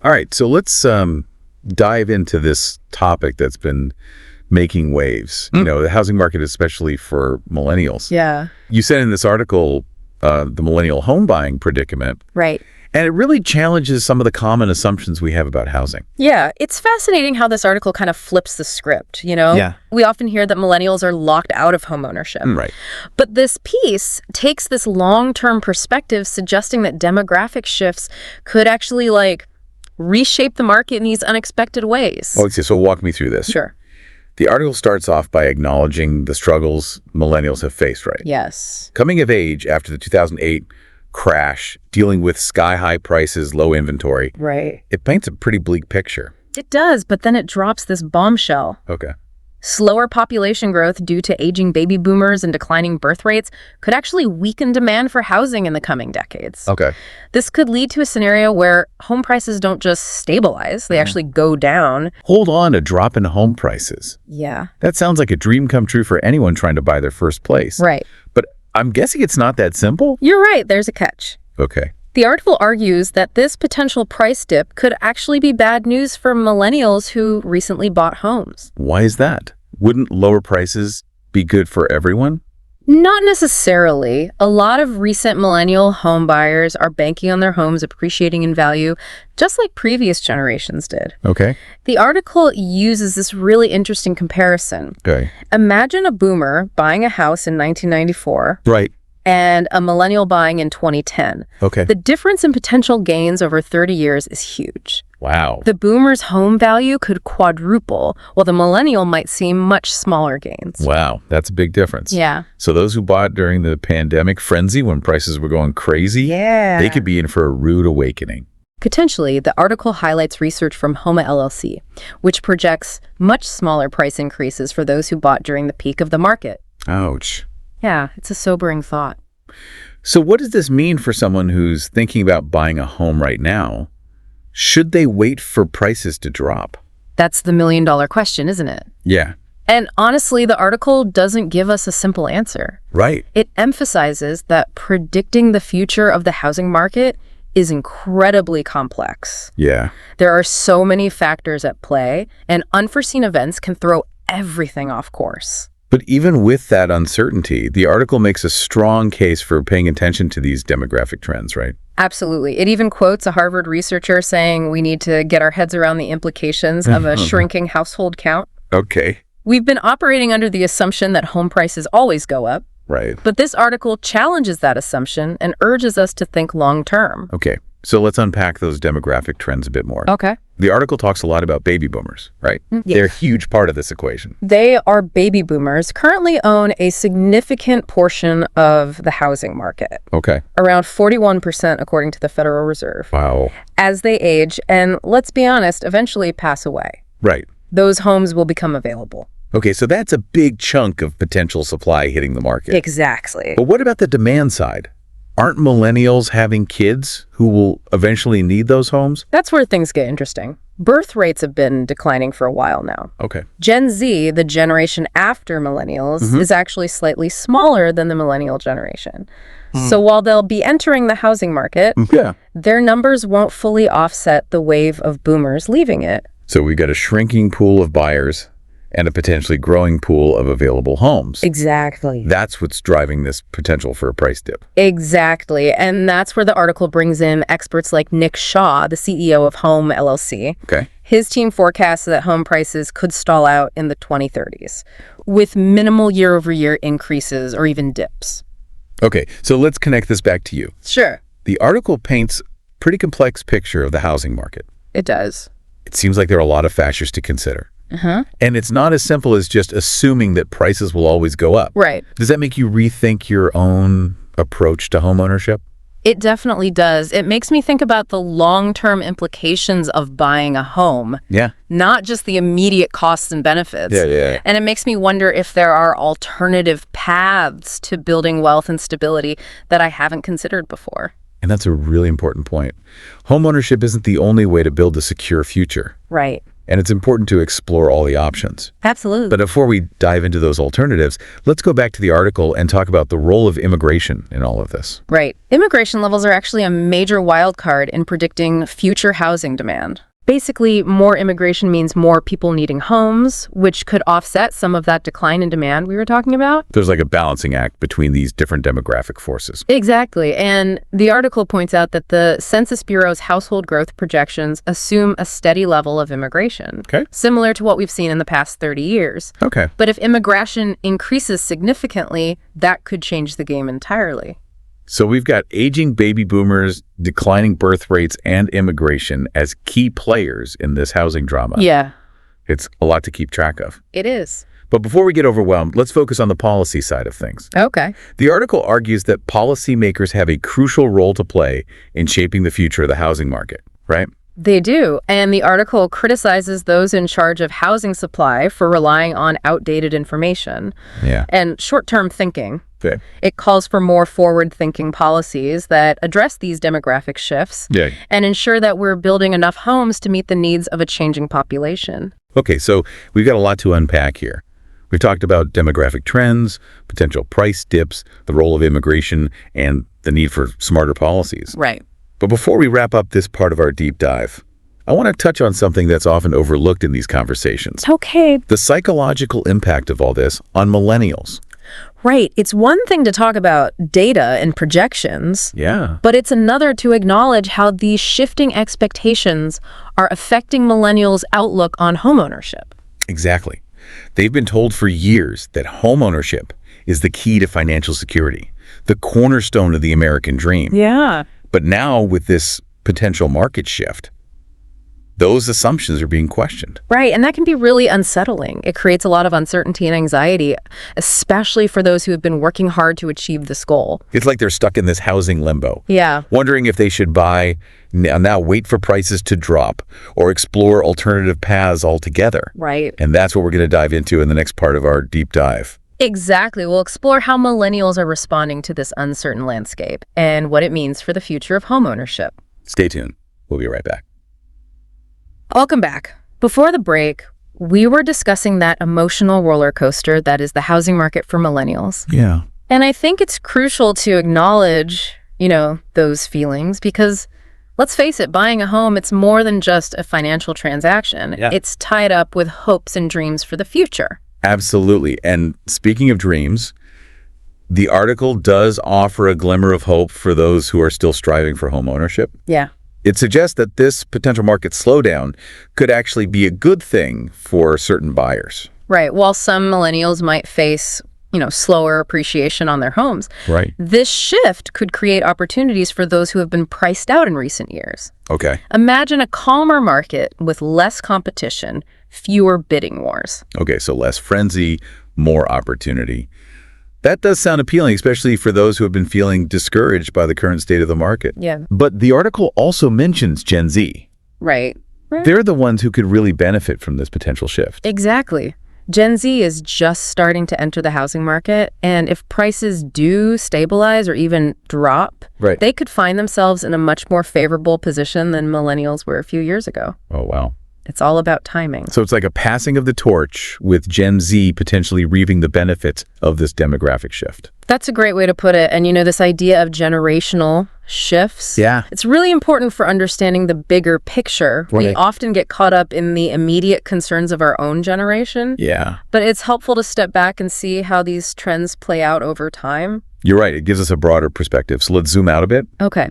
All right, so let's dive into this topic that's been making waves. You know, the housing market, especially for millennials. Yeah. You said in this article, the millennial home buying predicament. Right. And it really challenges some of the common assumptions we have about housing. Yeah, it's fascinating how this article kind of flips the script, you know? Yeah. We often hear that millennials are locked out of homeownership. Right. But this piece takes this long-term perspective, suggesting that demographic shifts could actually, reshape the market in these unexpected ways. Okay, so walk me through this. Sure. The article starts off by acknowledging the struggles millennials have faced, right? Yes. Coming of age after the 2008 crash, dealing with sky-high prices, low inventory. Right. It paints a pretty bleak picture. It does, but then it drops this bombshell. Okay. Slower population growth due to aging baby boomers and declining birth rates could actually weaken demand for housing in the coming decades. Okay. This could lead to a scenario where home prices don't just stabilize, they actually go down. Hold on, a drop in home prices. Yeah. That sounds like a dream come true for anyone trying to buy their first place. Right. But I'm guessing it's not that simple? You're right, there's a catch. Okay. The article argues that this potential price dip could actually be bad news for millennials who recently bought homes. Why is that? Wouldn't lower prices be good for everyone? Not necessarily. A lot of recent millennial home buyers are banking on their homes appreciating in value, just like previous generations did. Okay. The article uses this really interesting comparison. Okay. Imagine a boomer buying a house in 1994 Right. and a millennial buying in 2010. Okay. The difference in potential gains over 30 years is huge. Wow. The boomer's home value could quadruple, while the millennial might see much smaller gains. Wow. That's a big difference. Yeah. So those who bought during the pandemic frenzy when prices were going crazy, Yeah. they could be in for a rude awakening. Potentially, the article highlights research from Homa LLC, which projects much smaller price increases for those who bought during the peak of the market. Ouch. Yeah, it's a sobering thought. So what does this mean for someone who's thinking about buying a home right now? Should they wait for prices to drop? That's the million-dollar question, isn't it? Yeah. And honestly, the article doesn't give us a simple answer. Right. It emphasizes that predicting the future of the housing market is incredibly complex. Yeah. There are so many factors at play, and unforeseen events can throw everything off course. But even with that uncertainty, the article makes a strong case for paying attention to these demographic trends, right? Absolutely. It even quotes a Harvard researcher saying we need to get our heads around the implications of a shrinking household count. Okay. We've been operating under the assumption that home prices always go up, Right. but this article challenges that assumption and urges us to think long-term. Okay. So let's unpack those demographic trends a bit more. Okay. The article talks a lot about baby boomers, right? Yeah. They're a huge part of this equation. They are baby boomers, currently own a significant portion of the housing market, Okay. around 41% according to the Federal Reserve. Wow. As they age and, let's be honest, eventually pass away, Right. those homes will become available. Okay, so that's a big chunk of potential supply hitting the market. Exactly. But what about the demand side? Aren't millennials having kids who will eventually need those homes? That's where things get interesting. Birth rates have been declining for a while now. Okay. Gen Z, the generation after millennials, is actually slightly smaller than the millennial generation. So while they'll be entering the housing market, Yeah. their numbers won't fully offset the wave of boomers leaving it. So we've got a shrinking pool of buyers and a potentially growing pool of available homes. Exactly. That's what's driving this potential for a price dip. Exactly. And that's where the article brings in experts like Nick Shaw, the CEO of Home LLC. Okay. His team forecasts that home prices could stall out in the 2030s, with minimal year-over-year increases or even dips. Okay, so let's connect this back to you. Sure. The article paints a pretty complex picture of the housing market. It does. It seems like there are a lot of factors to consider. And it's not as simple as just assuming that prices will always go up. Right. Does that make you rethink your own approach to homeownership? It definitely does. It makes me think about the long-term implications of buying a home, Yeah. not just the immediate costs and benefits. Yeah. And it makes me wonder if there are alternative paths to building wealth and stability that I haven't considered before. And that's a really important point. Homeownership isn't the only way to build a secure future. Right. and it's important to explore all the options. Absolutely. But before we dive into those alternatives, let's go back to the article and talk about the role of immigration in all of this. Right. Immigration levels are actually a major wild card in predicting future housing demand. Basically, more immigration means more people needing homes, which could offset some of that decline in demand we were talking about. There's like a balancing act between these different demographic forces. Exactly. And the article points out that the Census Bureau's household growth projections assume a steady level of immigration, Okay. similar to what we've seen in the past 30 years. Okay. But if immigration increases significantly, that could change the game entirely. So we've got aging baby boomers, declining birth rates, and immigration as key players in this housing drama. Yeah, It's a lot to keep track of. it is. But before we get overwhelmed, let's focus on the policy side of things. Okay. The article argues that policymakers have a crucial role to play in shaping the future of the housing market, right? They do. And the article criticizes those in charge of housing supply for relying on outdated information Yeah. and short-term thinking. Okay. It calls for more forward-thinking policies that address these demographic shifts Yeah. and ensure that we're building enough homes to meet the needs of a changing population. Okay, so we've got a lot to unpack here. We've talked about demographic trends, potential price dips, the role of immigration, and the need for smarter policies. Right. But before we wrap up this part of our deep dive, I want to touch on something that's often overlooked in these conversations. Okay. The psychological impact of all this on millennials. Right. It's one thing to talk about data and projections, Yeah. but it's another to acknowledge how these shifting expectations are affecting millennials' outlook on homeownership. Exactly. They've been told for years that homeownership is the key to financial security, the cornerstone of the American dream. Yeah. But now with this potential market shift, those assumptions are being questioned. Right, and that can be really unsettling. It creates a lot of uncertainty and anxiety, especially for those who have been working hard to achieve this goal. It's like they're stuck in this housing limbo, Yeah. wondering if they should buy, now wait for prices to drop, or explore alternative paths altogether. Right. And that's what we're going to dive into in the next part of our deep dive. Exactly. We'll explore how millennials are responding to this uncertain landscape and what it means for the future of homeownership. Stay tuned. We'll be right back. Welcome back. Before the break, we were discussing that emotional roller coaster that is the housing market for millennials. Yeah. And I think it's crucial to acknowledge, those feelings because let's face it, buying a home, it's more than just a financial transaction. Yeah. It's tied up with hopes and dreams for the future. Absolutely. And speaking of dreams, the article does offer a glimmer of hope for those who are still striving for home ownership. Yeah. It suggests that this potential market slowdown could actually be a good thing for certain buyers. Right. While some millennials might face, slower appreciation on their homes, Right. this shift could create opportunities for those who have been priced out in recent years. Okay. Imagine a calmer market with less competition, fewer bidding wars. Okay, so less frenzy, more opportunity. That does sound appealing, especially for those who have been feeling discouraged by the current state of the market. Yeah. But the article also mentions Gen Z. Right. They're the ones who could really benefit from this potential shift. Exactly. Gen Z is just starting to enter the housing market, and if prices do stabilize or even drop, Right. they could find themselves in a much more favorable position than millennials were a few years ago. Oh, wow. It's all about timing. So it's like a passing of the torch with Gen Z potentially reaping the benefits of this demographic shift. That's a great way to put it. And this idea of generational shifts. Yeah. It's really important for understanding the bigger picture. We Right. often get caught up in the immediate concerns of our own generation. Yeah. But it's helpful to step back and see how these trends play out over time. You're right. It gives us a broader perspective. So let's zoom out a bit Okay.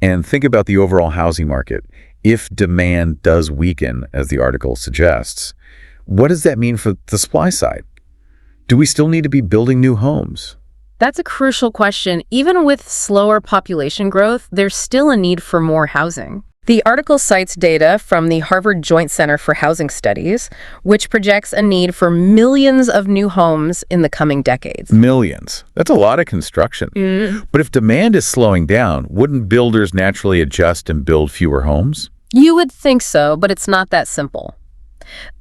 and think about the overall housing market. If demand does weaken, as the article suggests, what does that mean for the supply side? Do we still need to be building new homes? That's a crucial question. Even with slower population growth, there's still a need for more housing. The article cites data from the Harvard Joint Center for Housing Studies, which projects a need for millions of new homes in the coming decades. Millions. That's a lot of construction. But if demand is slowing down, wouldn't builders naturally adjust and build fewer homes? You would think so, but it's not that simple.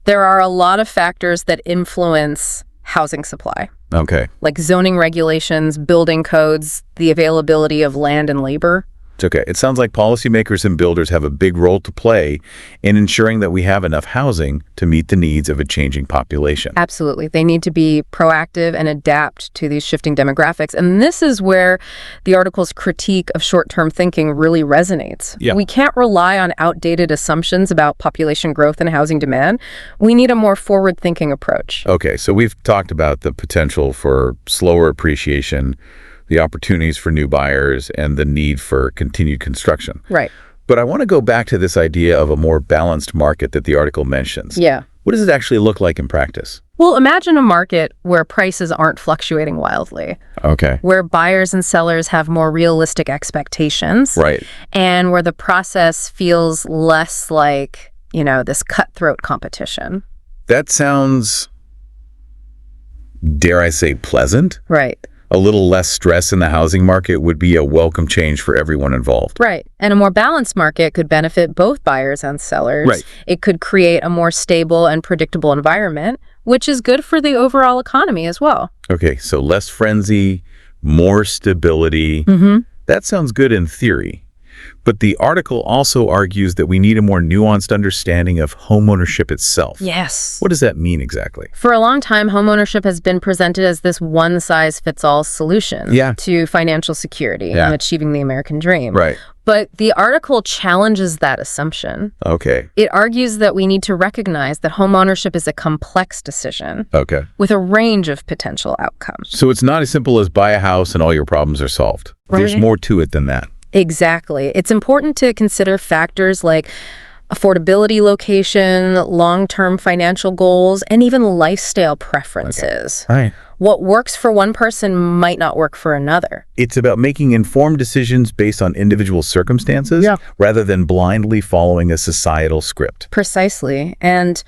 There are a lot of factors that influence housing supply, Okay. like zoning regulations, building codes, the availability of land and labor. Okay, it sounds like policymakers and builders have a big role to play in ensuring that we have enough housing to meet the needs of a changing population. Absolutely. They need to be proactive and adapt to these shifting demographics. And this is where the article's critique of short-term thinking really resonates. Yeah. We can't rely on outdated assumptions about population growth and housing demand. We need a more forward-thinking approach. Okay, so we've talked about the potential for slower appreciation, the opportunities for new buyers, and the need for continued construction. Right. But I want to go back to this idea of a more balanced market that the article mentions. Yeah. What does it actually look like in practice? Well, imagine a market where prices aren't fluctuating wildly, Okay. where buyers and sellers have more realistic expectations, Right. and where the process feels less like, this cutthroat competition. That sounds, dare I say, pleasant? Right. A little less stress in the housing market would be a welcome change for everyone involved. Right. And a more balanced market could benefit both buyers and sellers. Right. It could create a more stable and predictable environment, which is good for the overall economy as well. Okay, so less frenzy, more stability. That sounds good in theory. But the article also argues that we need a more nuanced understanding of homeownership itself. Yes. What does that mean exactly? For a long time, homeownership has been presented as this one-size-fits-all solution to financial security and achieving the American dream. Right. But the article challenges that assumption. Okay. It argues that we need to recognize that homeownership is a complex decision Okay. with a range of potential outcomes. So it's not as simple as buy a house and all your problems are solved. There's Right. more to it than that. Exactly. It's important to consider factors like affordability, location, long-term financial goals, and even lifestyle preferences. Right. What works for one person might not work for another. It's about making informed decisions based on individual circumstances rather than blindly following a societal script. Precisely. And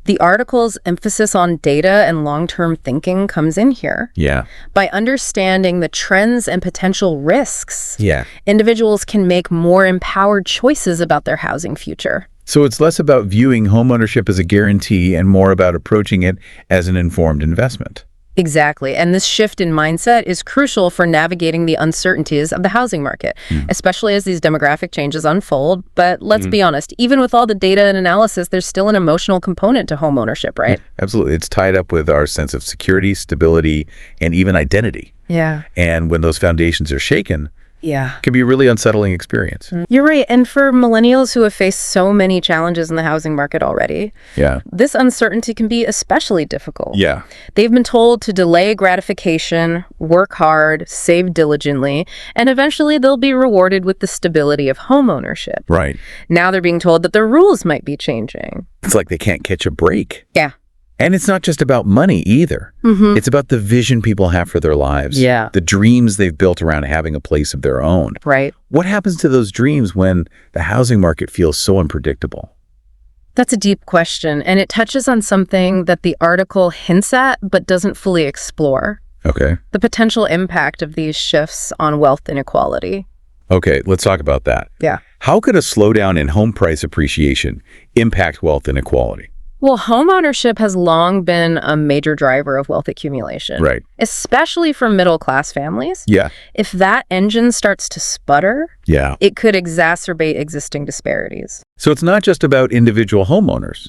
the article's emphasis on data and long-term thinking comes in here. Yeah. By understanding the trends and potential risks, Yeah. individuals can make more empowered choices about their housing future. So it's less about viewing homeownership as a guarantee and more about approaching it as an informed investment. Exactly. And this shift in mindset is crucial for navigating the uncertainties of the housing market, especially as these demographic changes unfold. But let's be honest, even with all the data and analysis, there's still an emotional component to homeownership, right? Absolutely. It's tied up with our sense of security, stability, and even identity. Yeah. And when those foundations are shaken, Yeah. it can be a really unsettling experience. You're right. And for millennials who have faced so many challenges in the housing market already, Yeah. this uncertainty can be especially difficult. Yeah. They've been told to delay gratification, work hard, save diligently, and eventually they'll be rewarded with the stability of homeownership. Right. Now they're being told that the rules might be changing. It's like they can't catch a break. Yeah. And it's not just about money either. It's about the vision people have for their lives. Yeah. The dreams they've built around having a place of their own. Right. What happens to those dreams when the housing market feels so unpredictable? That's a deep question, and it touches on something that the article hints at but doesn't fully explore: Okay. the potential impact of these shifts on wealth inequality. Okay, let's talk about that. Yeah. How could a slowdown in home price appreciation impact wealth inequality? Well, homeownership has long been a major driver of wealth accumulation. Right. Especially for middle-class families. Yeah. If that engine starts to sputter, Yeah. it could exacerbate existing disparities. So it's not just about individual homeowners.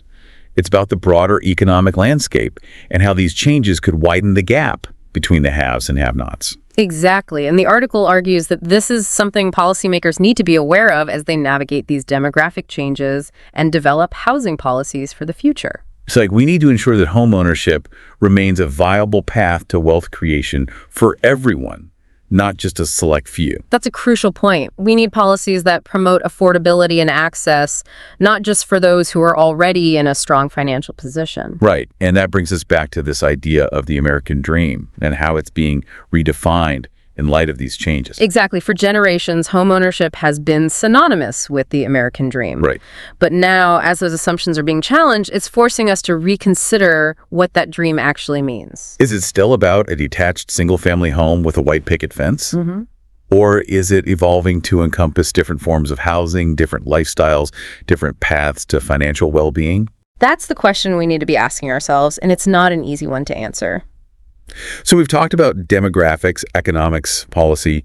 It's about the broader economic landscape and how these changes could widen the gap between the haves and have-nots. Exactly. And the article argues that this is something policymakers need to be aware of as they navigate these demographic changes and develop housing policies for the future. It's like we need to ensure that homeownership remains a viable path to wealth creation for everyone, not just a select few. That's a crucial point. We need policies that promote affordability and access, not just for those who are already in a strong financial position. Right. And that brings us back to this idea of the American dream and how it's being redefined in light of these changes. Exactly. For generations, homeownership has been synonymous with the American dream. Right. But now, as those assumptions are being challenged, it's forcing us to reconsider what that dream actually means. Is it still about a detached single-family home with a white picket fence? Or is it evolving to encompass different forms of housing, different lifestyles, different paths to financial well-being? That's the question we need to be asking ourselves, and it's not an easy one to answer. So we've talked about demographics, economics, policy.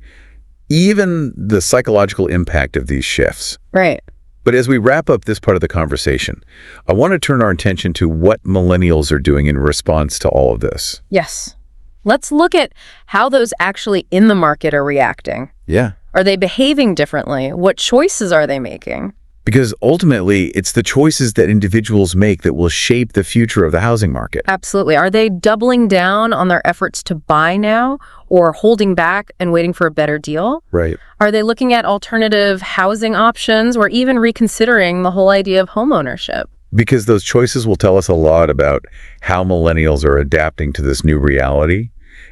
even the psychological impact of these shifts. Right. But as we wrap up this part of the conversation, I want to turn our attention to what millennials are doing in response to all of this. Yes. Let's look at how those actually in the market are reacting. Yeah. Are they behaving differently? What choices are they making? Because ultimately, it's the choices that individuals make that will shape the future of the housing market. Absolutely. Are they doubling down on their efforts to buy now or holding back and waiting for a better deal? Right. Are they looking at alternative housing options or even reconsidering the whole idea of homeownership? Because those choices will tell us a lot about how millennials are adapting to this new reality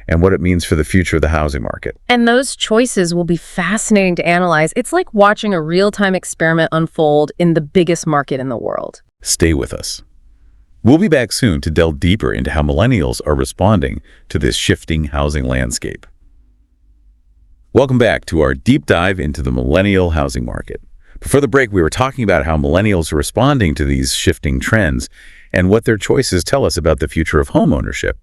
and what it means for the future of the housing market. And those choices will be fascinating to analyze. It's like watching a real-time experiment unfold in the biggest market in the world. Stay with us. We'll be back soon to delve deeper into how millennials are responding to this shifting housing landscape. Welcome back to our deep dive into the millennial housing market. Before the break, we were talking about how millennials are responding to these shifting trends and what their choices tell us about the future of homeownership.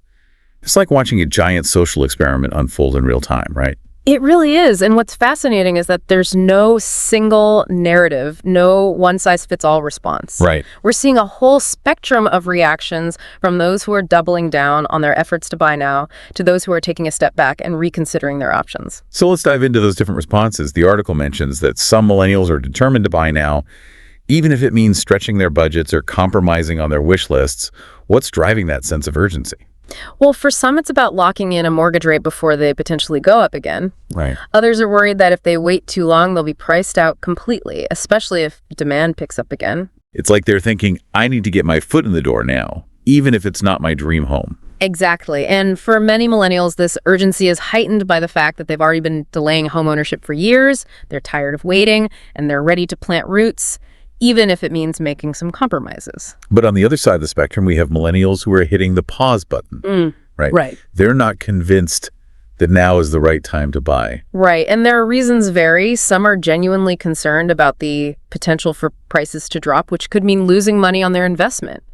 It's like watching a giant social experiment unfold in real time, right? It really is. And what's fascinating is that there's no single narrative, no one-size-fits-all response. Right. We're seeing a whole spectrum of reactions from those who are doubling down on their efforts to buy now to those who are taking a step back and reconsidering their options. So let's dive into those different responses. The article mentions that some millennials are determined to buy now, even if it means stretching their budgets or compromising on their wish lists. What's driving that sense of urgency? Well, for some, it's about locking in a mortgage rate before they potentially go up again. Right. Others are worried that if they wait too long, they'll be priced out completely, especially if demand picks up again. It's like they're thinking, I need to get my foot in the door now, even if it's not my dream home. Exactly. And for many millennials, this urgency is heightened by the fact that they've already been delaying homeownership for years, they're tired of waiting, and they're ready to plant roots, even if it means making some compromises. But on the other side of the spectrum, we have millennials who are hitting the pause button. Right. Right. They're not convinced that now is the right time to buy. Right. And their reasons vary. Some are genuinely concerned about the potential for prices to drop, which could mean losing money on their investment.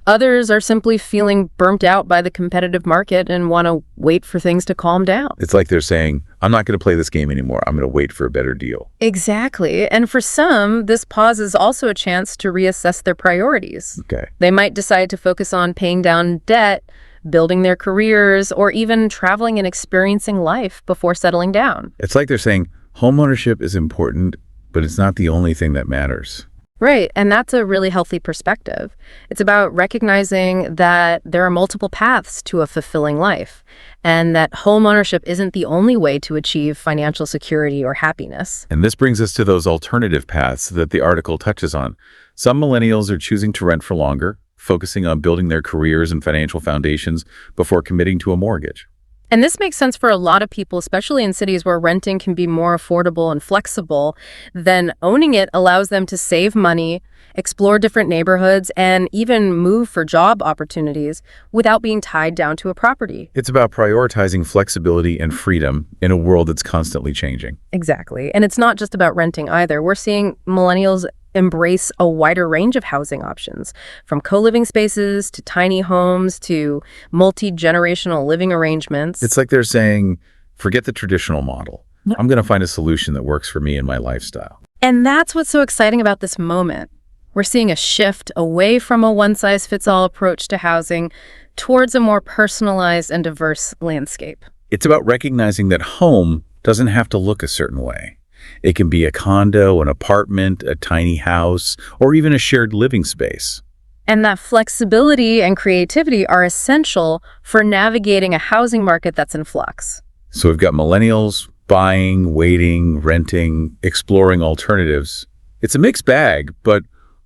Others are simply feeling burnt out by the competitive market and want to wait for things to calm down. It's like they're saying, I'm not going to play this game anymore. I'm going to wait for a better deal. Exactly. And for some, this pause is also a chance to reassess their priorities. Okay. They might decide to focus on paying down debt, building their careers, or even traveling and experiencing life before settling down. It's like they're saying, homeownership is important, but it's not the only thing that matters. Right, and that's a really healthy perspective. It's about recognizing that there are multiple paths to a fulfilling life, and that homeownership isn't the only way to achieve financial security or happiness. And this brings us to those alternative paths that the article touches on. Some millennials are choosing to rent for longer, focusing on building their careers and financial foundations before committing to a mortgage. And this makes sense for a lot of people, especially in cities where renting can be more affordable and flexible. Then owning it allows them to save money, explore different neighborhoods, and even move for job opportunities without being tied down to a property. It's about prioritizing flexibility and freedom in a world that's constantly changing. Exactly. And it's not just about renting either. We're seeing millennials embrace a wider range of housing options, from co-living spaces to tiny homes to multi-generational living arrangements. It's like they're saying, forget the traditional model. I'm going to find a solution that works for me and my lifestyle. And that's what's so exciting about this moment. We're seeing a shift away from a one-size-fits-all approach to housing towards a more personalized and diverse landscape. It's about recognizing that home doesn't have to look a certain way. It can be a condo, an apartment, a tiny house, or even a shared living space. And that flexibility and creativity are essential for navigating a housing market that's in flux. So we've got millennials buying, waiting, renting, exploring alternatives. It's a mixed bag, but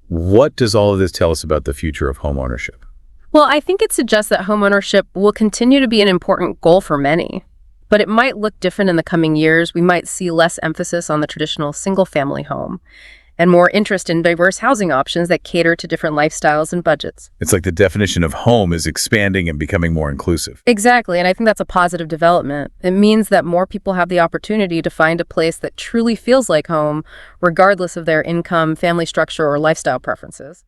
what does all of this tell us about the future of home ownership? Well, I think it suggests that homeownership will continue to be an important goal for many. But it might look different in the coming years. We might see less emphasis on the traditional single-family home and more interest in diverse housing options that cater to different lifestyles and budgets. It's like the definition of home is expanding and becoming more inclusive. Exactly, and I think that's a positive development. It means that more people have the opportunity to find a place that truly feels like home, regardless of their income, family structure, or lifestyle preferences.